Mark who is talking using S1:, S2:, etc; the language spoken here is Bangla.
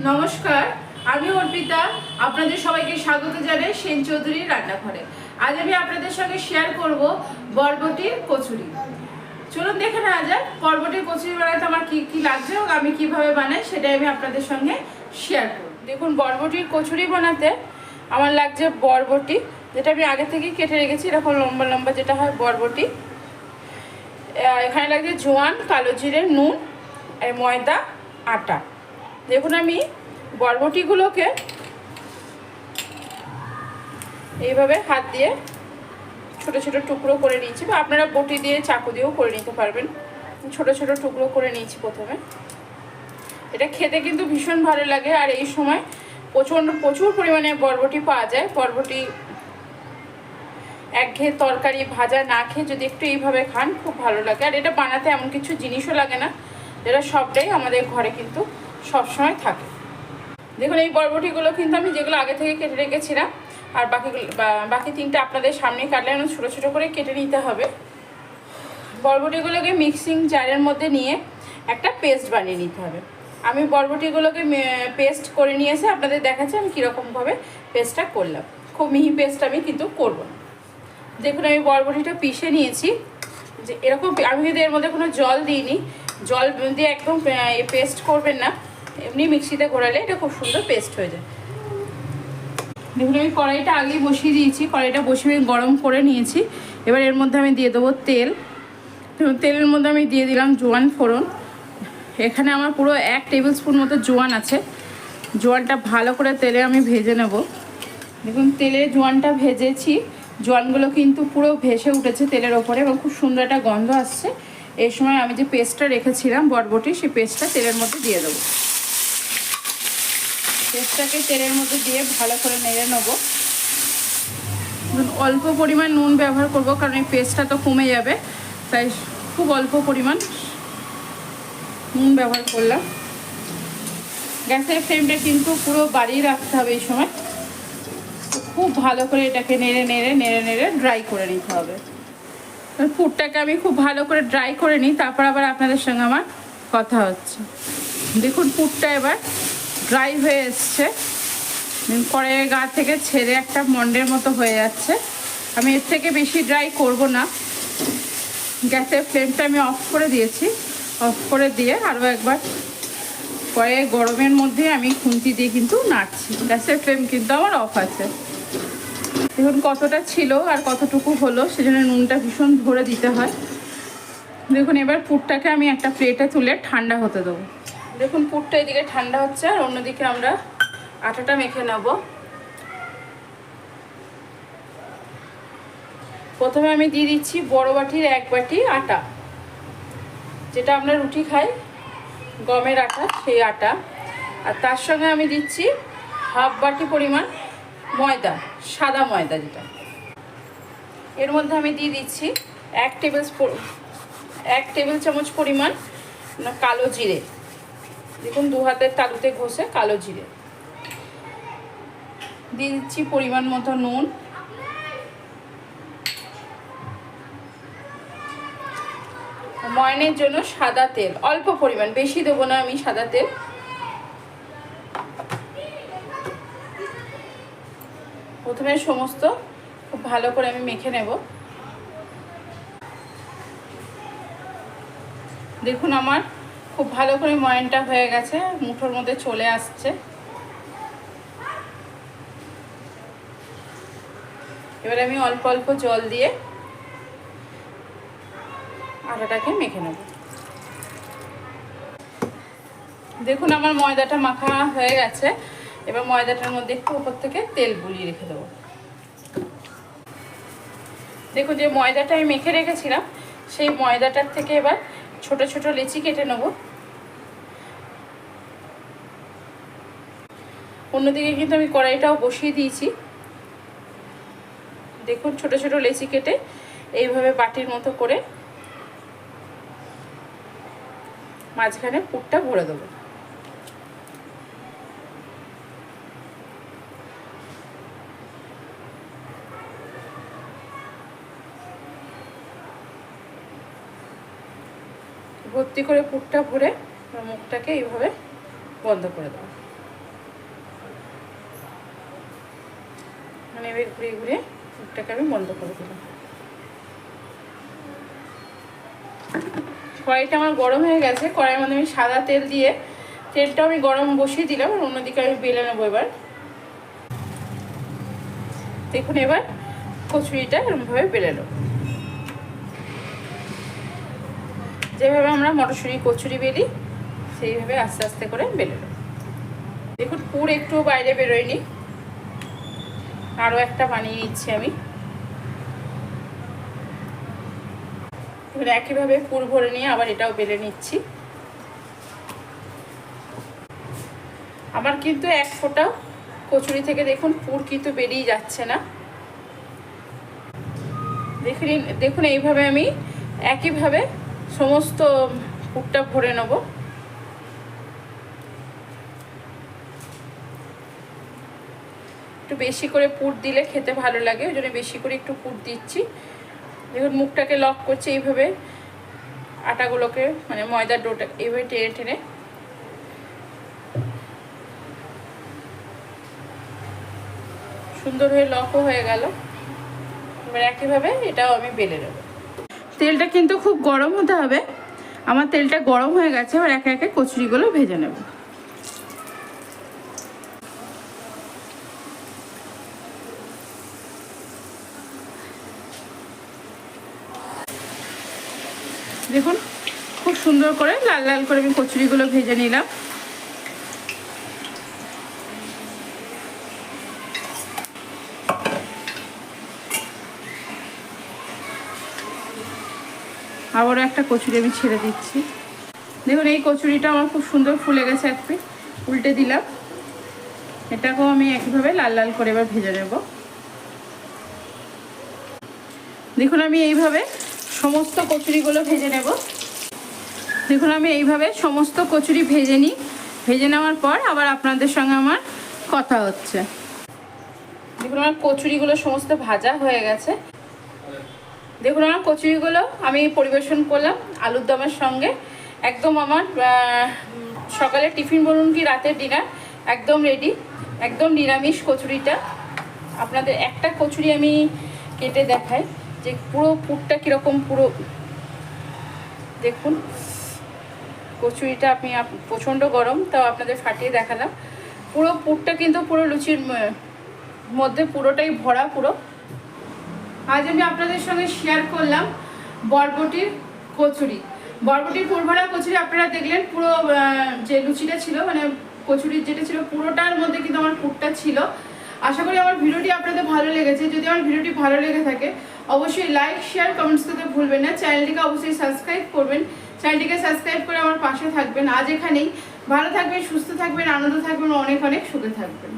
S1: নমস্কার, আমি অর্পিতা। আপনাদের সবাইকে স্বাগত জানাই সেন চৌধুরীর রান্নাঘরে। আজ আমি আপনাদের সঙ্গে শেয়ার করব বরবটির কচুরি। চলুন দেখে নেওয়া যাক বরবটির কচুরি বানাতে আমার কি কি লাগছে এবং আমি কিভাবে বানাই সেটাই আমি আপনাদের সঙ্গে শেয়ার করব। দেখুন, বরবটির কচুরি বানাতে আমার লাগছে বরবটি, যেটা আমি আগে থেকেই কেটে রেখেছি, এরকম লম্বা লম্বা যেটা হয় বরবটি। এখানে লাগছে জোয়ান, কালো জিরে, নুন, ময়দা, আটা। দেখুন, আমি বরবটিগুলোকে এইভাবে হাত দিয়ে ছোট ছোট টুকরো করে নিয়েছি, বা আপনারা বটি দিয়ে চাকু দিয়েও করে নিতে পারবেন। ছোট ছোট টুকরো করে নিয়েছি প্রথমে। এটা খেতে কিন্তু ভীষণ ভালো লাগে, আর এই সময় প্রচুর পরিমাণে বরবটি পাওয়া যায়। বরবটি একঘেয়ে তরকারি ভাজা না খেয়ে যদি একটু এইভাবে খান খুব ভালো লাগে। আর এটা বানাতে এমন কিছু জিনিসও লাগে না, যেটা সবটাই আমাদের ঘরে কিন্তু সবসময় থাকে। দেখুন, এই বরবটিগুলো কিন্তু আমি যেগুলো আগে থেকে কেটে রেখেছিলাম, আর বাকি তিনটে আপনাদের সামনে কাটলে ছোটো ছোটো করে কেটে নিতে হবে। বরবটিগুলোকে মিক্সিং জারের মধ্যে নিয়ে একটা পেস্ট বানিয়ে নিতে হবে। আমি বরবটিগুলোকে পেস্ট করে নিয়ে এসে আপনাদের দেখাচ্ছি আমি কীরকমভাবে পেস্টটা করলাম। খুব মিহি পেস্ট আমি কিন্তু করব না। দেখুন, আমি বরবটিটা পিষে নিয়েছি, যে এরকম। আমি কিন্তু এর মধ্যে কোনো জল দিইনি, জল দিয়ে একদম পেস্ট করবেন না, এমনি মিক্সিতে ঘোরালে এটা খুব সুন্দর পেস্ট হয়ে যায়। দেখুন, আমি কড়াইটা আগেই বসিয়ে দিয়েছি, কড়াইটা বসিয়ে গরম করে নিয়েছি। এবার এর মধ্যে আমি দিয়ে দেবো তেল। তেলের মধ্যে আমি দিয়ে দিলাম জোয়ান ফোড়ন। এখানে আমার পুরো 1 টেবিল স্পুন মতো জোয়ান আছে। জোয়ানটা ভালো করে তেলে আমি ভেজে নেব। দেখুন, তেলে জোয়ানটা ভেজেছি, জোয়ানগুলো কিন্তু পুরো ভেসে উঠেছে তেলের ওপরে এবং খুব সুন্দর একটা গন্ধ আসছে। এই সময় আমি যে পেস্টটা রেখেছিলাম বরবটি, সেই পেস্টটা তেলের মধ্যে দিয়ে দেবো। পেস্টটাকে তেলের মধ্যে দিয়ে ভালো করে নেড়ে নেব। অল্প পরিমাণ নুন ব্যবহার করব, কারণ এই পেস্টটা তো কমে যাবে, তাই খুব অল্প পরিমাণ নুন ব্যবহার করলাম। গ্যাসের ফ্লেমটা কিন্তু পুরো বাড়িয়ে রাখতে হবে এই সময়। খুব ভালো করে এটাকে নেড়ে নেড়ে ড্রাই করে নিতে হবে। পুরটাকে আমি খুব ভালো করে ড্রাই করে নিই, তারপর আবার আপনাদের সঙ্গে আমার কথা হচ্ছে। দেখুন, পুরটা এবার ড্রাই হয়ে এসছে, কড়াইয়ের গা থেকে ছেড়ে একটা মন্ডের মতো হয়ে যাচ্ছে। আমি এর থেকে বেশি ড্রাই করব না। গ্যাসের ফ্লেমটা আমি অফ করে দিয়েছি। অফ করে দিয়ে আরও একবার কড়াইয়ের গরমের মধ্যে আমি খুন্তি দিয়ে কিন্তু নাড়ছি। গ্যাসের ফ্লেম কিন্তু আমার অফ আছে। দেখুন কতটা ছিল আর কতটুকু হলো, সেজন্য নুনটা ভীষণ ধরে দিতে হয়। দেখুন, এবার পুরটাকে আমি একটা প্লেটে তুলে ঠান্ডা হতে দেবো। দেখুন, পুরটা এদিকে ঠান্ডা হচ্ছে, আর অন্যদিকে আমরা আটাটা মেখে নেব। প্রথমে আমি দিয়ে দিচ্ছি বড় বাটির 1 বাটি আটা, যেটা আমরা রুটি খাই, গমের আটা, সেই আটা। আর তার সঙ্গে আমি দিচ্ছি হাফ বাটি পরিমাণ ময়দা, সাদা ময়দা যেটা। এর মধ্যে আমি দিয়ে দিচ্ছি 1 টেবিল চামচ পরিমাণ কালো জিরে। দেখুন, 2 হাতের তালুতে ঘষে কালো জিরে দিয়ে দিচ্ছি। পরিমাণ মতো নুন, ময়নের জন্য সাদা তেল অল্প পরিমাণ, বেশি দেবো না আমি সাদা তেল। প্রথমে সমস্ত খুব ভালো করে আমি মেখে নেব। দেখুন, আমার খুব ভালো করে ময়নটা হয়ে গেছে, মুঠোর মধ্যে চলে আসছে। এবার আমি অল্প অল্প জল দিয়ে আটাটাকে মেখে নেব। দেখুন, আমার ময়দাটা মাখা হয়ে গেছে। এবার ময়দাটার মধ্যে একটু উপর থেকে তেল বুলিয়ে রেখে দেবো। দেখুন, যে ময়দাটা আমি মেখে রেখেছিলাম, সেই ময়দাটার থেকে এবার ছোট ছোট লেচি কেটে নেব। অন্যদিকে কিন্তু আমি কড়াইটাও বসিয়ে দিয়েছি। দেখুন, ছোট ছোট লেচি কেটে এইভাবে বাটির মতো করে মাঝখানে পুরটা ভরে দেবো। ভর্তি করে পুরটা ভরে মুখটাকে এইভাবে বন্ধ করে দেবো। মানে এবার ঘুরিয়ে ঘুরিয়ে মুখটাকে আমি বন্ধ করে দিলাম। কড়াইটা আমার গরম হয়ে গেছে। কড়াইয়ের মধ্যে আমি সাদা তেল দিয়ে তেলটা আমি গরম বসিয়ে দিলাম, আর অন্যদিকে আমি বেলে নেবো। এবার দেখুন, এবার কচুরিটা এরকমভাবে বেলে নেব, যেভাবে আমরা মটরশুঁটি কচুরি বেলি সেইভাবে আস্তে আস্তে করে বেলে নেব। দেখুন, পুর একটু বাইরে বেরোয়নি, আরও একটা বানিয়ে নিচ্ছি আমি। এবার একইভাবে পুর ভরে নিয়ে আবার এটাও বেলে নিচ্ছি। আমার কিন্তু এক ফোঁটা কচুরি থেকে দেখুন পুর কিন্তু বেরিয়ে যাচ্ছে না। দেখুন এইভাবে আমি একইভাবে সমস্ত পুরটা ভরে নেব। একটু বেশি করে পুর দিলে খেতে ভালো লাগে, ওই জন্য বেশি করে একটু পুর দিচ্ছি। দেখুন মুখটাকে লক করছে এইভাবে, আটাগুলোকে মানে ময়দার ডোটা এইভাবে টেনে টেনে সুন্দর হয়ে লকও হয়ে গেল। এবার একইভাবে এটাও আমি বেলে নেব। তেলটা কিন্তু খুব গরম হতে হবে। আমার তেলটা গরম হয়ে গেছে, এবার একে একে কচুরিগুলো ভেজে নেব। দেখুন খুব সুন্দর করে লাল লাল করে আমি কচুরিগুলো ভেজে নিলাম। আবারও একটা কচুরি আমি ছেড়ে দিচ্ছি। দেখুন এই কচুরিটা আমার খুব সুন্দর ফুলে গেছে। এক পিঠ উল্টে দিলাম, এটাকেও আমি একইভাবে লাল লাল করে এবার ভেজে নেব। দেখুন আমি এইভাবে সমস্ত কচুরিগুলো ভেজে নেব। দেখুন আমি এইভাবে সমস্ত কচুরি ভেজে নিই। ভেজে নেওয়ার পর আবার আপনাদের সঙ্গে আমার কথা হচ্ছে। দেখুন আমার কচুরিগুলো সমস্ত ভাজা হয়ে গেছে। দেখুন আমার কচুরিগুলো আমি পরিবেশন করলাম আলুর দমের সঙ্গে। একদম আমার সকালে টিফিন বলুন কি রাতের ডিনার একদম রেডি। একদম নিরামিষ কচুরিটা। আপনাদের একটা কচুরি আমি কেটে দেখাই যে পুরো পুরটা কীরকম। পুরো দেখুন কচুরিটা আপনি প্রচণ্ড গরম, তাও আপনাদের ফাটিয়ে দেখালাম। পুরো পুরটা কিন্তু পুরো লুচির মধ্যে পুরোটাই ভরা। পুরো আজ আমি আপনাদের সঙ্গে শেয়ার করলাম বরবটির কচুরি। বরবটির পুরভরা কচুরি আপনারা দেখলেন। পুরো যে লুচিটা ছিল মানে কচুরির যেটা ছিল পুরোটার মধ্যে কিন্তু আমার পুরটা ছিল। আশা করি আমার ভিডিওটি আপনাদের ভালো লেগেছে। যদি আমার ভিডিওটি ভালো লেগে থাকে অবশ্যই লাইক শেয়ার কমেন্টস করতে ভুলবেন না। চ্যানেলটিকে অবশ্যই সাবস্ক্রাইব করবেন। চ্যানেলটিকে সাবস্ক্রাইব করে আমার পাশে থাকবেন। আজ এখানেই। ভালো থাকবেন, সুস্থ থাকবেন, আনন্দ থাকবেন, অনেক অনেক সুখে থাকবেন।